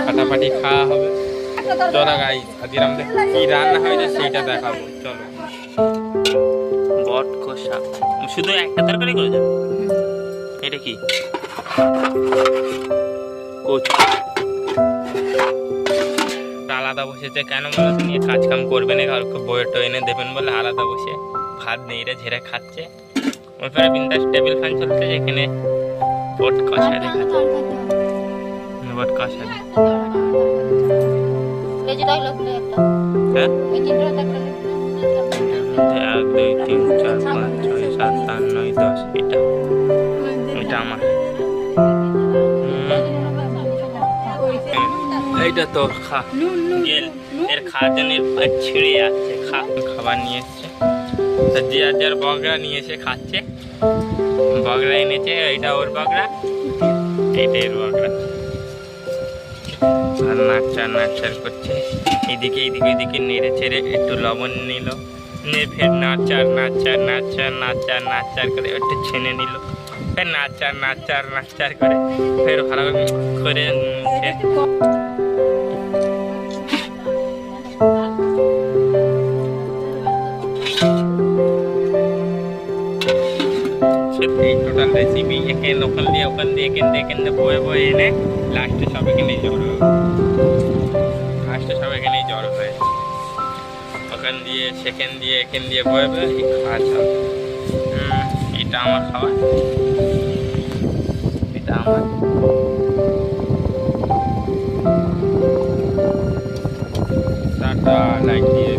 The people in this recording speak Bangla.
ফাটাফাটি খাওয়া হবে। চলো গাইস, আজকে আমাদের কি রান্না হয়েছে সেইটা দেখাবো। চলো। বট কষা শুধু একটা তরকারি করে যাবে। এটা কি? কচু আলাদা বসেছে কেন বলো? নিয়ে কাজ কাম করবে না, কাউকে বইয়ে টয়ে এনে দেবেন বলে আলাদা বসে ভাত নেড়ে ঝেড়ে খাচ্ছে। ওইখানে বিন্দাস টেবিল ফ্যান চলছে, যেখানে বট কষা দেখাচ্ছে। বট কষা হ্যাঁ, 1 2 3 4 5 6 7 8 9 10। এটা আমার, এইটা তোর খা। গেল এর খাওয়ার জন্য পেট ছিঁড়ে যাচ্ছে। খাবার নিয়ে এসছে, যে আর যার বগরা নিয়ে এসে খাচ্ছে। বগরা এনেছে, এইটা ওর বগরা, এইটা এর বগরা। আর নাচার করছে, এইদিকে নেড়ে ছেড়ে একটু লবণ নিল, নিয়ে ফের নাচার করে একটু ছেনে নিল, ফের নাচার করে ফের ভালো করে এই টোটাল রেসিপি। ওখান দিয়ে বয়ে এনে লাস্টে সব এখানেই জড়ো হয়ে ওখান দিয়ে সেখান দিয়ে এখান দিয়ে বয়ে খাওয়া সব। এটা আমার খাওয়া, এটা আমার। টাটা, লাইক দিয়ে